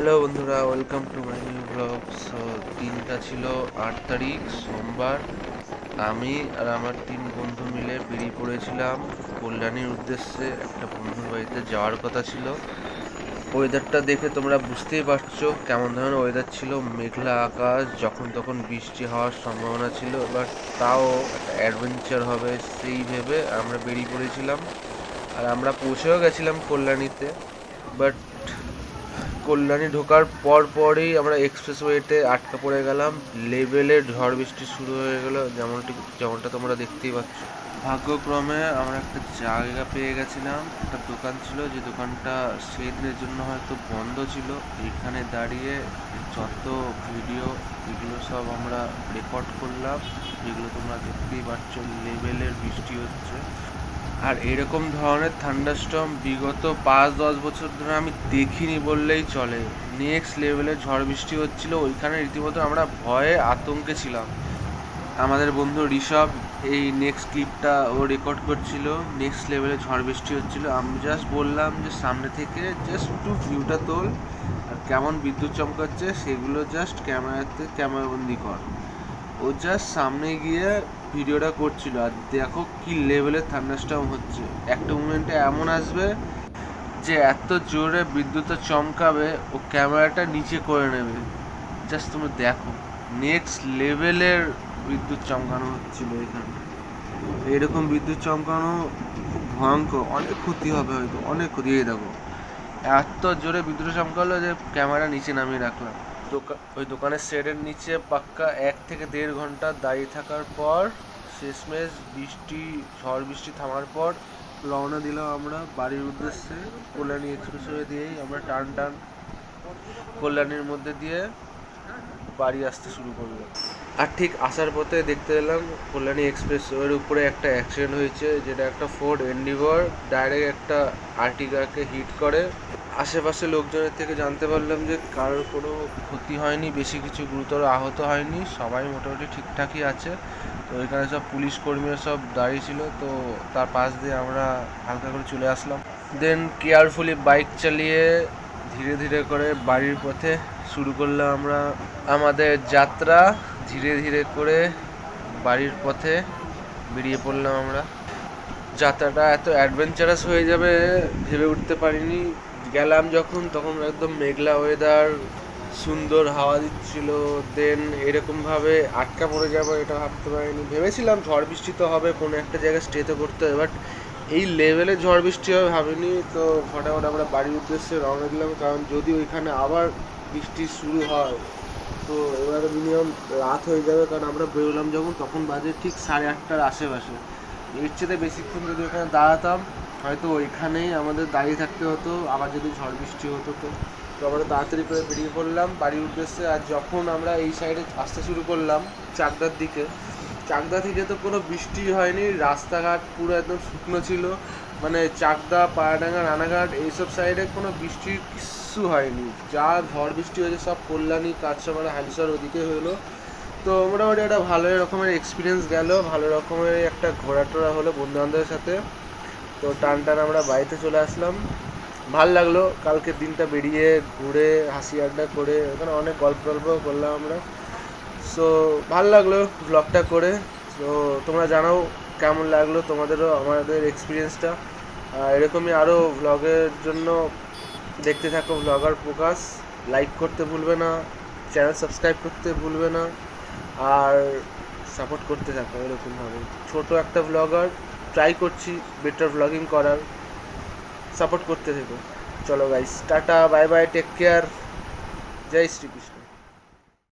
Hello বন্ধুরা, welcome to my new blog. So দিনটা ছিল 8 তারিখ সোমবার। আমি আর আমার 3 বন্ধু মিলে বেরিয়ে পড়েছিলাম কল্যাণীর উদ্দেশ্যে। একটা বন্ধুর বাড়িতে যাওয়ার কথা ছিল। ওয়েদারটা দেখে তোমরা বুঝতেই পারছো কেমন ধরনের ওয়েদার ছিল। মেঘলা আকাশ, যখন তখন বৃষ্টি হওয়ার সম্ভাবনা ছিল, বাট তাও একটা অ্যাডভেঞ্চার হবে সেই ভেবে আমরা বেরিয়ে পড়েছিলাম। আর আমরা পৌঁছেও গেছিলাম কল্যাণীতে। বাট কল্যাণী ঢোকার পরই আমরা এক্সপ্রেসওয়েতে আটকা পড়ে গেলাম। লেভেলের ঝড় বৃষ্টি শুরু হয়ে গেল, যেমনটা তোমরা দেখতেই পাচ্ছ। ভাগ্যক্রমে আমরা একটা জায়গা পেয়ে গেছিলাম। একটা দোকান ছিল, যে দোকানটা সেদিনের জন্য হয়তো বন্ধ ছিল। এখানে দাঁড়িয়ে যত ভিডিও এগুলো সব আমরা রেকর্ড করলাম, যেগুলো তোমরা দেখতেই পাচ্ছ। লেভেলের বৃষ্টি হচ্ছে, আর এরকম ধরনের থান্ডারস্টর্ম বিগত 5-10 বছর ধরে আমি দেখিনি বললেই চলে। নেক্সট লেভেলের ঝড় বৃষ্টি হচ্ছিল ওইখানে, রীতিমতো আমরা ভয়ে আতঙ্কে ছিলাম। আমাদের বন্ধু ঋষভ এই নেক্সট ক্লিপটা ও রেকর্ড করছিল। নেক্সট লেভেলে ঝড় বৃষ্টি হচ্ছিল। আমি জাস্ট বললাম যে সামনে থেকে জাস্ট একটু ভিউটা তোল, আর কেমন বিদ্যুৎ চমকাচ্ছে সেগুলো জাস্ট ক্যামেরাবন্দি কর। ও জাস্ট সামনে গিয়ে ভিডিওটা করছিল, আর দেখো কি লেভেলের থান্ডারস্টর্ম হচ্ছে। একটা মোমেন্টে এমন আসবে যে এত জোরে বিদ্যুৎটা চমকাবে ও ক্যামেরাটা নিচে করে নেবে। জাস্ট তুমি দেখো, নেক্সট লেভেলের বিদ্যুৎ চমকানো হচ্ছিল এখানে। এরকম বিদ্যুৎ চমকানো খুব ভয়ঙ্কর, অনেক ক্ষতি হবে, হয়তো অনেক ক্ষতি। এই দেখো, এত জোরে বিদ্যুৎ চমকালো যে ক্যামেরা নিচে নামিয়ে রাখলাম। ওই দোকানের শেডের নিচে পাক্কা 1 থেকে 1.5 ঘন্টা দাঁড়িয়ে থাকার পর শেষমেশ ঝড় বৃষ্টি থামার পর রওনা দিলাম আমরা বাড়ির উদ্দেশ্যে। কল্যাণী এক্সপ্রেসওয়ে দিয়েই আমরা টান কল্যাণীর মধ্যে দিয়ে বাড়ি আসতে শুরু করলাম। আর ঠিক আসার পথে দেখতে পেলাম কল্যাণী এক্সপ্রেসওয়ের উপরে একটা অ্যাক্সিডেন্ট হয়েছে, যেটা একটা ফোর্ড এন্ডিভর ডাইরেক্ট একটা আর্টিগাকে হিট করে। আশেপাশে লোকজনের থেকে জানতে পারলাম যে কারোর কোনো ক্ষতি হয়নি, বেশি কিছু গুরুতর আহত হয়নি, সবাই মোটামুটি ঠিকঠাকই আছে। তো এখানে সব পুলিশ কর্মীরা সব দাঁড়িয়ে ছিল, তো তার পাশ দিয়ে আমরা হালকা করে চলে আসলাম। দেন কেয়ারফুলি বাইক চালিয়ে ধীরে ধীরে করে বাড়ির পথে শুরু করলাম আমরা আমাদের যাত্রা। ধীরে ধীরে করে বাড়ির পথে বেরিয়ে পড়লাম আমরা। যাত্রাটা এত অ্যাডভেঞ্চারাস হয়ে যাবে ভেবে উঠতে পারিনি। গেলাম যখন, তখন একদম মেঘলা ওয়েদার, সুন্দর হাওয়া দিচ্ছিল। দেন এরকমভাবে আটকা পড়ে যাবো এটা ভাবতে পারিনি। ভেবেছিলাম ঝড় বৃষ্টি তো হবে, কোনো একটা জায়গায় স্টেতে করতে হবে, বাট এই লেভেলে ঝড় বৃষ্টি হবে ভাবিনি। তো ফটাফট আমরা বাড়ির উদ্দেশ্যে রওনা দিলাম, কারণ যদি ওইখানে আবার বৃষ্টি শুরু হয় তো এবারে মিনিমাম রাত হয়ে যাবে। কারণ আমরা বেরোলাম যখন, তখন বাজে ঠিক 8:30টার আশেপাশে। এর চেয়ে বেশিক্ষণ যদি ওখানে দাঁড়াতাম হয়তো ওইখানেই আমাদের দাঁড়িয়ে থাকতে হতো, আবার যদি ঝড় বৃষ্টি হতো। তো আমরা তাড়াতাড়ি করে বেরিয়ে পড়লাম বাড়ির উদ্দেশ্যে। আর যখন আমরা এই সাইডে আসতে শুরু করলাম চাকদার দিকে, চাকদা থেকে তো কোনো বৃষ্টি হয়নি, রাস্তাঘাট পুরো একদম শুকনো ছিল। মানে চাকদা, পায়াডাঙ্গা, রানাঘাট এইসব সাইডে কোনো বৃষ্টির কিচ্ছু হয়নি। যা ঝড় বৃষ্টি হয়েছে সব কল্যাণী, কাঁচরাপাড়া, হালিশহর ওদিকে হলো। তো মোটামুটি একটা ভালো রকমের এক্সপিরিয়েন্স গেল, ভালো রকমের একটা ঘোরাটোরা হলো বন্ধুবান্ধবের সাথে। তো টান আমরা বাড়িতে চলে আসলাম। ভাল লাগলো কালকের দিনটা বেরিয়ে ঘুরে হাসি আড্ডা করে, ওখানে অনেক গল্প করলাম আমরা। সো ভাল লাগলো ব্লগটা করে। তো তোমরা জানাও কেমন লাগলো তোমাদেরও আমাদের এক্সপিরিয়েন্সটা। এরকমই আরও ব্লগের জন্য দেখতে থাকো ব্লগার প্রকাশ। লাইক করতে ভুলবে না, চ্যানেল সাবস্ক্রাইব করতে ভুলবে না, আর সাপোর্ট করতে থাকো এরকমভাবে। ছোট একটা ব্লগার, ট্রাই করছি বেটার ব্লগিং করার, সাপোর্ট করতে থেকো। চলো গাইস, টাটা, বাই বাই, টেক কেয়ার, জয় শ্রীকৃষ্ণ।